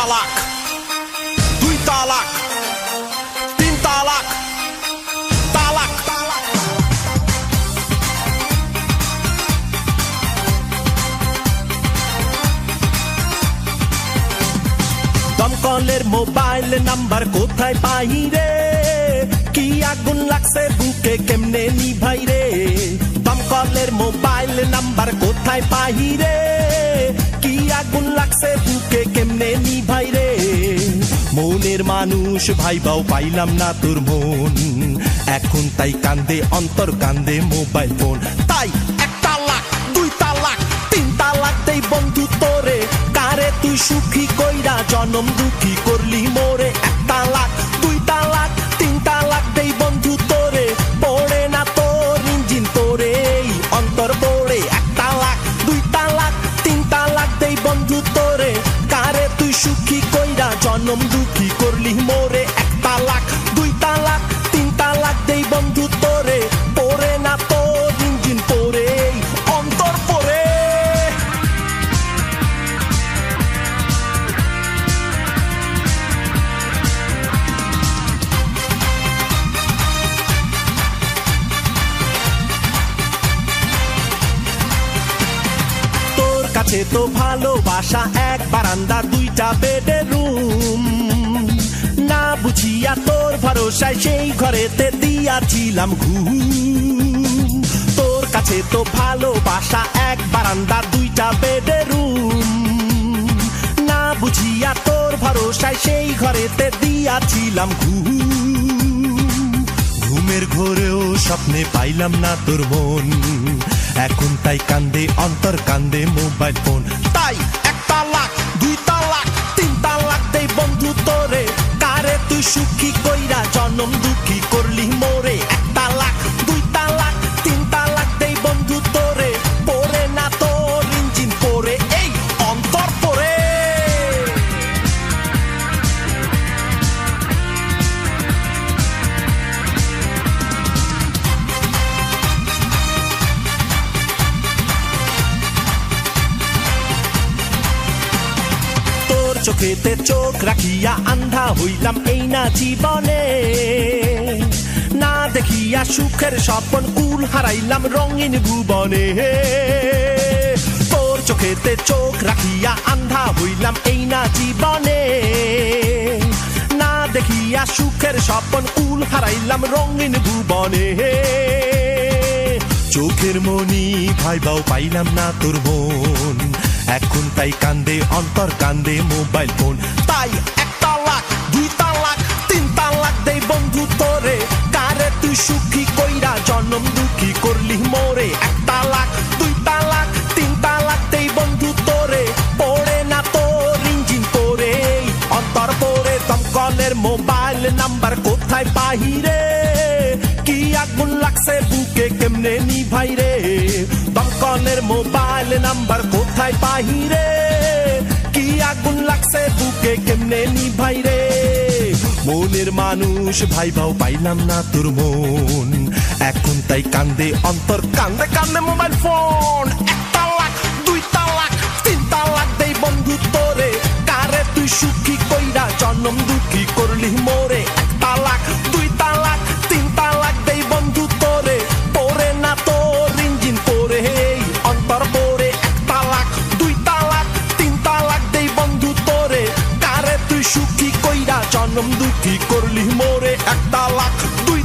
তালাক, দুই তালাক, তিন তালাক, তালাক তালাক। দমকলের মোবাইল নাম্বার কোথায় পাই রে? কি আগুন লাগছে বুকে কেমনে নিভাই রে? দমকলের মোবাইল নাম্বার কোথায় পাই রে? কি আগুন লাগছে বুকে কেমনে নিভাই রে? মনের মানুষ ভাইবাও পাইলাম না তোর মন, এখন তাই কান্দে অন্তর কান্দে মোবাইল ফোন। তাই এক তালাক, দুই তালাক, তিন তালাক দেই বন্ধু তোরে, কারে তুই সুখী কইরা জনম দুঃখী করলি মোরে। এক তালাক, দুই তালাক, তিন তালাক দেই বন্ধু তোরে, পড়ে না তোর ইঞ্জিন তোরে অন্তর পড়ে। এক তালাক, দুই তালাক, তিন তালাক দেই বন্ধু তোরে, কারে তুই সুখী কইরা জনম দুঃখী করলি মোরে। এক তালাক, দুই তালাক, তিন তালাক দেই বন্ধু তোরে, পড়ে না তোর ইঞ্জিন তোরে অন্তর পড়ে। কাছে তো ভালোবাসা এক বারান্দা দুইটা বেডরুম, না বুঝিয়া তোর ভরসায় সেই ঘরেতে দিয়াছিলাম ঘুম। তোর কাছে তো ভালোবাসা এক বারান্দা দুইটা বেডরুম, না বুঝিয়া তোর ভরসায় সেই ঘরেতে দিয়াছিলাম ঘুম। ঘুমের ঘোরেও স্বপ্নে পাইলাম না তোর মন, এখন তাই কান্দে অন্তর কান্দে মোবাইল ফোন। তাই এক তালাক, দুই তালাক, তিন তালাক দেই বন্ধু তোরে, কারে তুই সুখী কইরা জনম দুঃখী করলি মোরে। এক তালাক, দুই তালাক, তিন তালাক দেই বন্ধু তোরে, পড়ে না তোর ইঞ্জিন পড়ে এই অন্তর পড়ে। চোখেতে চোখ রাখিয়া আন্ধা হইলাম এই না জীবনে, না দেখিয়া সুখের স্বপ্ন কুল হারাইলাম রঙিন ভুবনে। তোর চোখেতে চোখ রাখিয়া আন্ধা হইলাম এই না জীবনে, না দেখিয়া সুখের স্বপ্ন কুল হারাইলাম রঙিন ভুবনে। চোখের মনি ভাইবাও পাইলাম না তোর মন, এখন তাই কান্দে অন্তর কান্দে মোবাইল ফোন। তাই এক তালাক, দুই তালাক, তিন তালাক দেই বন্ধু তোরে, কারে তুই সুখী কইরা জনম দুঃখী করলি মোরে। এক তালাক, দুই তালাক, তিন তালাক দেই বন্ধু তোরে, পড়ে না তোর ইঞ্জিন তোরে অন্তর পড়ে। দমকলের মোবাইল নাম্বার কোথায় পাই রে? কি আগুন লাগছে বুকে কেমনে নিভাই রে? দমকলের মোবাইল নাম্বার কোথায় পাই রে? কি আগুন লাগছে বুকে কেমনে নিভাই রে? মনের মানুষ ভাইবাও পাইলাম না তোর মন, এখন তাই কান্দে অন্তর কান্দে কান্দে মোবাইল ফোন। এক তালাক, দুই তালাক, তিন তালাক দেই বন্ধু তোরে, কারে তুই সুখী কইরা জনম দুঃখী করলি মোরে। এক তালাক, দুই তালাক, তিন তালাক দেই বন্ধু তোরে, পড়ে না তোর ইঞ্জিন পড়ে অন্তর পড়ে। এক তালাক, দুই তালাক, তিন তালাক দেই বন্ধু তোরে, কারে তুই সুখী কইরা জনম দুঃখী করলি মোরে। এক তালাক, দুই